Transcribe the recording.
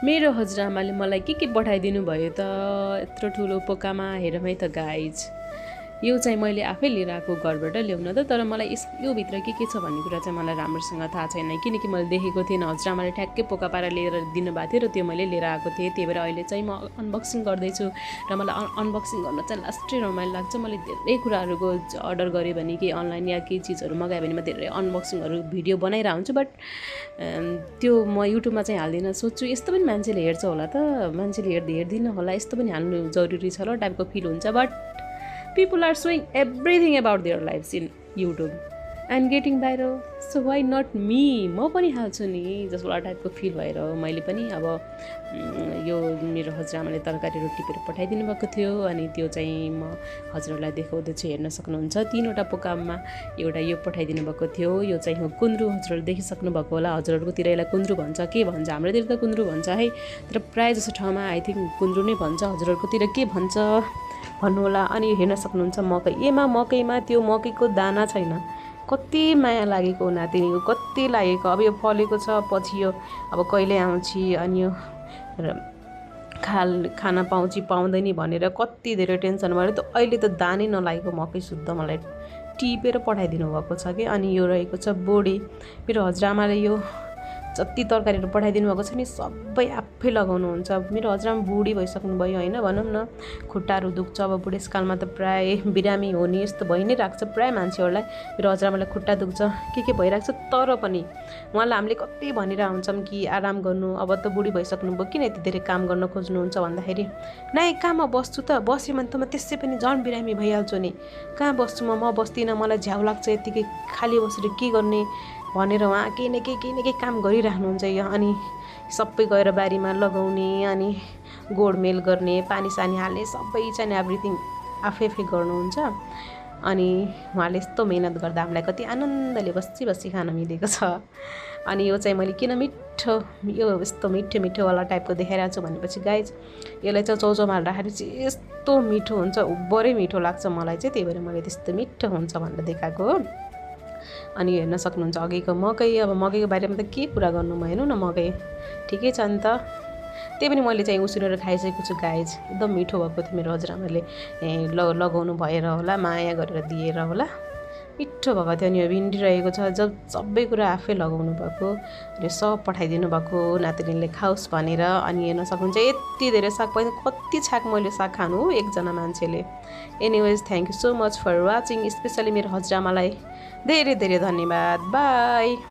मेरो हजुरआमाले मलाई के पठाइदिनु भयो त यत्रो ठुलो पोकामा हेरौँ है त गाइज। यो चाहिँ मैले आफै लिएर आएको घरबाट ल्याउन त, तर मलाई यो भित्र के छ भन्ने कुरा चाहिँ मलाई राम्रोसँग थाहा छैन, किनकि मैले देखेको थिएन। हजुरआमाले ठ्याक्कै पोका पारेर लिएर दिनुभएको थियो र त्यो मैले लिएर आएको थिएँ। त्यही भएर अहिले चाहिँ म अनबक्सिङ गर्दैछु र मलाई अनबक्सिङ गर्न चाहिँ लास्टै रमाइलो लाग्छ। मैले धेरै कुराहरूको अर्डर गरेँ भने कि अनलाइन या केही चिजहरू मगाएँ भने म धेरै अनबक्सिङहरू भिडियो बनाइरहेको हुन्छु, बट त्यो म युट्युबमा चाहिँ हाल्दिनँ। सोध्छु यस्तो पनि मान्छेले हेर्छ होला त, मान्छेले हेर्दिनँ होला, यस्तो पनि हाल्नु जरुरी छ र टाइपको फिल हुन्छ। But people are showing everything about their lives in YouTube and getting viral, so why not me? म पनि हाल्छु नि जस्तो टाइपको फिल भएर मैले पनि अब यो मेरो हजुरआमाले तरकारीहरू टिपेर पठाइदिनु भएको थियो, अनि त्यो चाहिँ म हजुरहरूलाई देखाउँदैछु, हेर्न सक्नुहुन्छ। 3वटा पोकामा एउटा यो पठाइदिनु भएको थियो। यो चाहिँ हो कुन्द्रु, हजुरहरूले देखिसक्नु भएको होला। हजुरहरूकोतिर यसलाई कुन्द्रु भन्छ के भन्छ, हाम्रोतिर त कुन्द्रु भन्छ है, तर प्रायः जस्तो ठाउँमा आई थिङ्क कुन्द्रु नै भन्छ। हजुरहरूकोतिर के भन्छ भन्नु होला। अनि हेर्न सक्नुहुन्छ मकै, मकैमा त्यो मकैको दाना छैन। कति माया लागेको नातिनीको, कति लागेको। अब यो फलेको छ, पछि यो अब कहिले आउँछ अनि यो खान पाउँछ पाउँदैन भनेर कति धेरै टेन्सन भयो। त अहिले त दानै नलागेको मकै शुद्ध मलाई टिपेर पठाइदिनु भएको छ कि। अनि यो रहेको छ बोडी। मेरो हजुरआमाले यो जति तरकारीहरू पठाइदिनु भएको छ नि सबै आफै लगाउनुहुन्छ। मेरो हजुरआमा बुढी भइसक्नु भयो होइन, भनौँ न खुट्टाहरू दुख्छ। अब बुढेसकालमा त प्रायः बिरामी हो नि, यस्तो भइ नै राख्छ प्रायः मान्छेहरूलाई। मेरो हजुरआमालाई खुट्टा दुख्छ, के भइरहेको छ, तर पनि उहाँलाई हामीले कति भनेर हुन्छौँ कि आराम गर्नु। अब त बुढी भइसक्नु भयो, किन यति धेरै काम गर्न खोज्नुहुन्छ भन्दाखेरि, नाइ कहाँमा बस्छु त, बस्यो भने त म त्यसै पनि झन् बिरामी भइहाल्छु नि, कहाँ बस्छु म बस्दिनँ, मलाई झ्याउ लाग्छ यतिकै खाली बसेर के गर्ने भनेर उहाँ केही न केही काम गरिराख्नुहुन्छ। यो अनि सबै गएर बारीमा लगाउने, अनि गोडमेल गर्ने, पानी सानी हाल्ने, सबै चाहिँ एभ्रिथिङ आफै गर्नुहुन्छ। अनि उहाँले यस्तो मेहनत गर्दा हामीलाई कति आनन्दले बसी खान मिलेको छ। अनि यो चाहिँ मैले किन मिठो, यो यस्तो मिठोवाला टाइपको देखाइरहेको छु भनेपछि गाइज, यसलाई चाहिँ चौचौमा राखेर चाहिँ यस्तो मिठो हुन्छ, उब्बरै मिठो लाग्छ मलाई चाहिँ, त्यही भएर मैले त्यस्तो मिठो हुन्छ भनेर देखाएको हो। अनि हेर्न सक्नुहुन्छ अघिको मकै। अब मकैको बारेमा त के कुरा गर्नु, म हेर्नु न मकै ठिकै छ नि त। त्यही पनि मैले चाहिँ उसिनेर खाइसकेको छु गाइज, एकदम मिठो भएको थियो। मेरो हजुरआमाले लगाउनु भएर होला, माया गरेर दिएर होला, मिठो भएको थियो। अनि यो भिन्डी रहेको छ, जब सबै कुरा आफै लगाउनु भएको, अनि सब पठाइदिनु भएको नातिनीले खाओस् भनेर। अनि हेर्न सक्नुहुन्छ यति धेरै साग पाइन्छ, कति छाक मैले साग खानु हो एकजना मान्छेले। Anyways thank you so much for watching, especially मेरो हजुरआमालाई धेरै धेरै धन्यवाद। बाई।